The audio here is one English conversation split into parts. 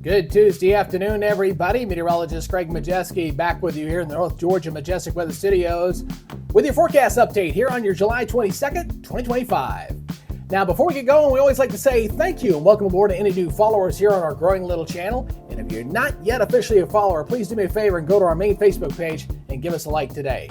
Good Tuesday afternoon, everybody. Meteorologist Craig Majeski back with you here in the North Georgia Majestic Weather Studios with your forecast update here on your July 22nd, 2025. Now, before we get going, we always like to say thank you and welcome aboard to any new followers here on our growing little channel. And if you're not yet officially a follower, please do me a favor and go to our main Facebook page and give us a like today.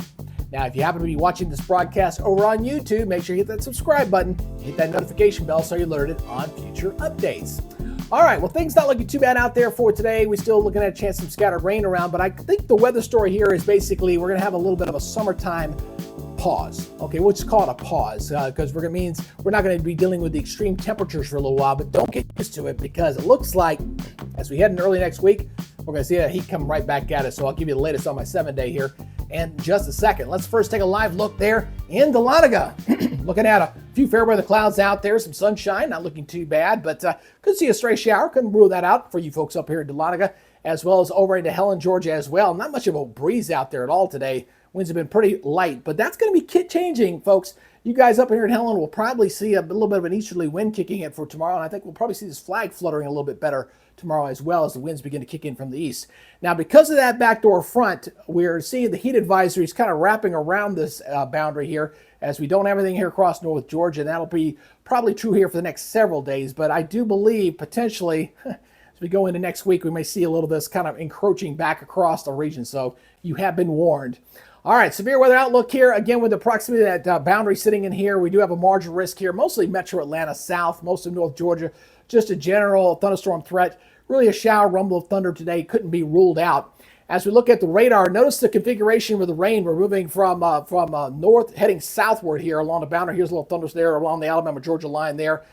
Now, if you happen to be watching this broadcast over on YouTube, make sure you hit that subscribe button, hit that notification bell so you're alerted on future updates. All right, well, things not looking too bad out there for today. We're still looking at a chance of some scattered rain around, but I think the weather story here is basically we're going to have a little bit of a summertime pause. Okay, we'll just call it a pause because it means we're not going to be dealing with the extreme temperatures for a little while, but don't get used to it because it looks like as we head into early next week, we're going to see that heat come right back at us. So I'll give you the latest on my 7-day here in just a second. Let's first take a live look there in Dahlonega. Looking at a few fair weather clouds out there, some sunshine, not looking too bad, but could see a stray shower. Couldn't rule that out for you folks up here in Dahlonega, as well as over into Helen, Georgia as well. Not much of a breeze out there at all today. Winds have been pretty light, but that's going to be changing, folks. You guys up here in Helen will probably see a little bit of an easterly wind kicking in for tomorrow, and I think we'll probably see this flag fluttering a little bit better tomorrow as well as the winds begin to kick in from the east. Now, because of that backdoor front, we're seeing the heat advisories kind of wrapping around this boundary here as we don't have anything here across North Georgia. And that'll be probably true here for the next several days, but I do believe potentially as we go into next week, we may see a little bit of this kind of encroaching back across the region. So you have been warned. All right, severe weather outlook here. Again, with the proximity of that boundary sitting in here, we do have a marginal risk here, mostly metro Atlanta south, most of North Georgia, just a general thunderstorm threat. Really a shower, rumble of thunder today couldn't be ruled out. As we look at the radar, notice the configuration with the rain. We're moving from north, heading southward here along the boundary. Here's a little thunders there along the Alabama-Georgia line there,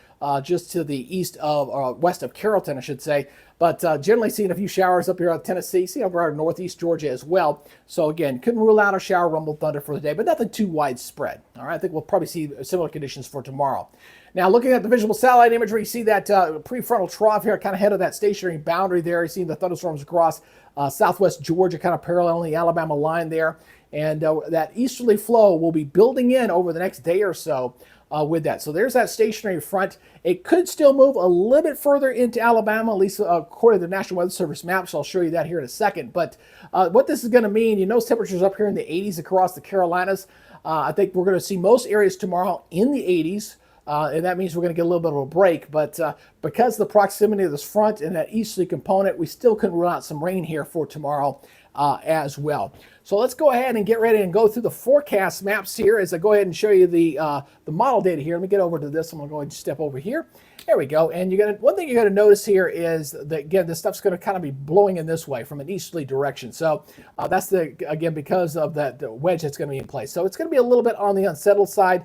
just to the east of, west of Carrollton, I should say. But generally seeing a few showers up here in Tennessee, see over our northeast Georgia as well. So again, couldn't rule out a shower, rumble, thunder for the day, but nothing too widespread. All right, I think we'll probably see similar conditions for tomorrow. Now, looking at the visual satellite imagery, you see that prefrontal trough here, kind of head of that stationary boundary there. You see the thunderstorms across southwest Georgia, kind of paralleling the Alabama line there. And that easterly flow will be building in over the next day or so with that. So there's that stationary front. It could still move a little bit further into Alabama, at least according to the National Weather Service maps. I'll show you that here in a second. But what this is going to mean, you notice temperatures up here in the 80s across the Carolinas. I think we're going to see most areas tomorrow in the 80s. And that means we're going to get a little bit of a break. But because of the proximity of this front and that easterly component, we still can rule out some rain here for tomorrow as well. So let's go ahead and get ready and go through the forecast maps here as I go ahead and show you the model data here. Let me get over to this. I'm going to go ahead and step over here. There we go. And one thing you're going to notice here is that, again, this stuff's going to kind of be blowing in this way from an easterly direction. So that's, again, because of that wedge that's going to be in place. So it's going to be a little bit on the unsettled side.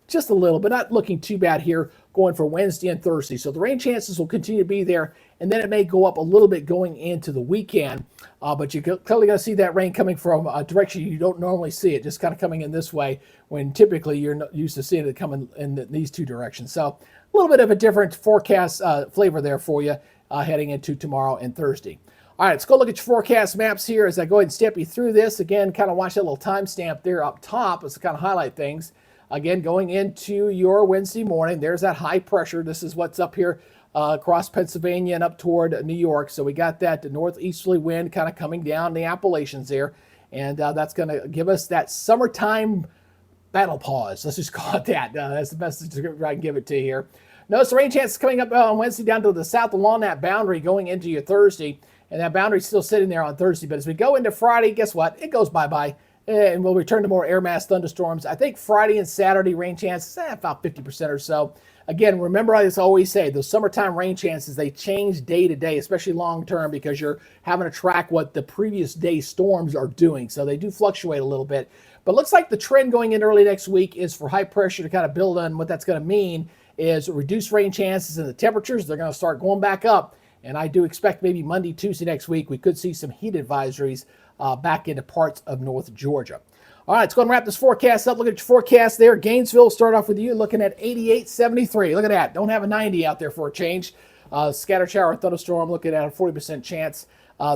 Just a little, but not looking too bad here going for Wednesday and Thursday. So the rain chances will continue to be there, and then it may go up a little bit going into the weekend. But you're clearly going to see that rain coming from a direction you don't normally see it, just kind of coming in this way when typically you're not used to seeing it coming in these two directions. So a little bit of a different forecast flavor there for you heading into tomorrow and Thursday. All right, let's go look at your forecast maps here as I go ahead and step you through this. Again, kind of watch that little timestamp there up top as to kind of highlight things. Again, going into your Wednesday morning, there's that high pressure. This is what's up here across Pennsylvania and up toward New York. So we got that northeasterly wind kind of coming down the Appalachians there. And that's going to give us that summertime battle pause. Let's just call it that. That's the best I can give it to you here. Notice the rain chances coming up on Wednesday down to the south along that boundary going into your Thursday. And that boundary's still sitting there on Thursday. But as we go into Friday, guess what? It goes bye-bye. And we'll return to more air mass thunderstorms. I think Friday and Saturday rain chances, about 50% or so. Again, remember I always say, those summertime rain chances, they change day to day, especially long term, because you're having to track what the previous day storms are doing. So they do fluctuate a little bit. But looks like the trend going in early next week is for high pressure to kind of build on. What that's going to mean is reduced rain chances, and the temperatures, they're going to start going back up. And I do expect maybe Monday, Tuesday next week, we could see some heat advisories back into parts of North Georgia. All right, let's go and wrap this forecast up. Look at your forecast there. Gainesville, start off with you looking at 88.73. Look at that. Don't have a 90 out there for a change. Scattered shower thunderstorm, looking at a 40% chance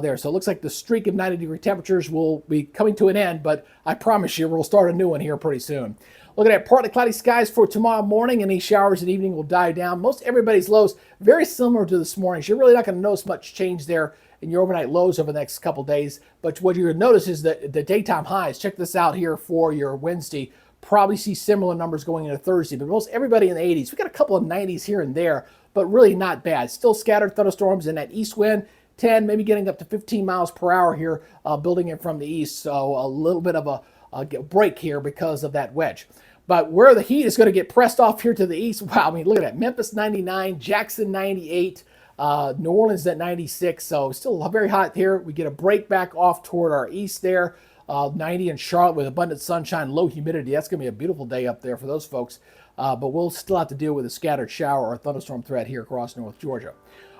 there. So it looks like the streak of 90-degree temperatures will be coming to an end, but I promise you we'll start a new one here pretty soon. Looking at partly cloudy skies for tomorrow morning. Any showers at evening will die down. Most everybody's lows very similar to this morning's. You're really not going to notice much change there in your overnight lows over the next couple days. But what you're going to notice is that the daytime highs, check this out here for your Wednesday, probably see similar numbers going into Thursday. But most everybody in the 80s. We got a couple of 90s here and there, but really not bad. Still scattered thunderstorms and that east wind, 10, maybe getting up to 15 miles per hour here, building in from the east. So a little bit of a break here because of that wedge. But where the heat is going to get pressed off here to the east, wow, I mean, look at that. Memphis 99, Jackson 98, New Orleans at 96. So still very hot here. We get a break back off toward our east there. 90 in Charlotte with abundant sunshine, low humidity. That's going to be a beautiful day up there for those folks. But we'll still have to deal with a scattered shower or thunderstorm threat here across North Georgia.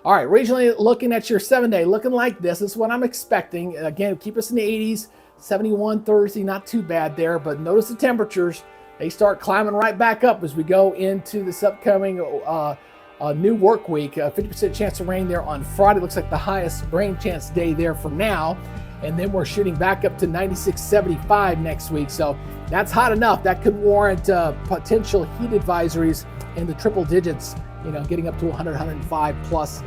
All right, regionally looking at your 7-day, looking like this. This is what I'm expecting. Again, keep us in the 80s, 71 Thursday, not too bad there. But notice the temperatures. They start climbing right back up as we go into this upcoming new work week. 50% chance of rain there on Friday. Looks like the highest rain chance day there for now. And then we're shooting back up to 96, 75 next week. So that's hot enough. That could warrant potential heat advisories in the triple digits, getting up to 100, 105 plus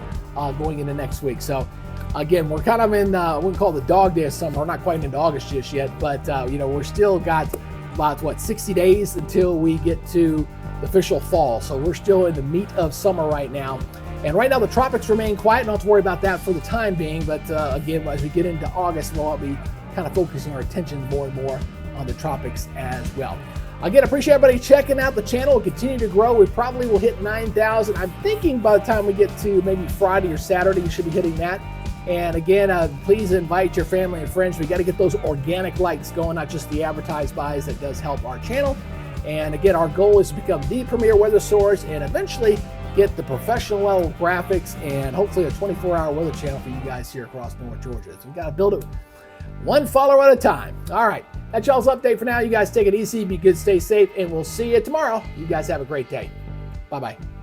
going into next week. So again, we're kind of in, I wouldn't call it the dog day of summer. We're not quite into August just yet, but we're still got about 60 days until we get to the official fall. So we're still in the meat of summer right now. And right now the tropics remain quiet. Don't have to worry about that for the time being. But again, as we get into August, we'll be kind of focusing our attention more and more on the tropics as well. Again, appreciate everybody checking out the channel. We'll continue to grow. We probably will hit 9,000. I'm thinking by the time we get to maybe Friday or Saturday, you should be hitting that. And again, please invite your family and friends. We got to get those organic likes going, not just the advertised buys. That does help our channel. And again, our goal is to become the premier weather source and eventually get the professional level graphics and hopefully a 24-hour weather channel for you guys here across North Georgia. So we got to build it one follower at a time. All right, that's y'all's update for now. You guys take it easy, be good, stay safe, and we'll see you tomorrow. You guys have a great day. Bye-bye.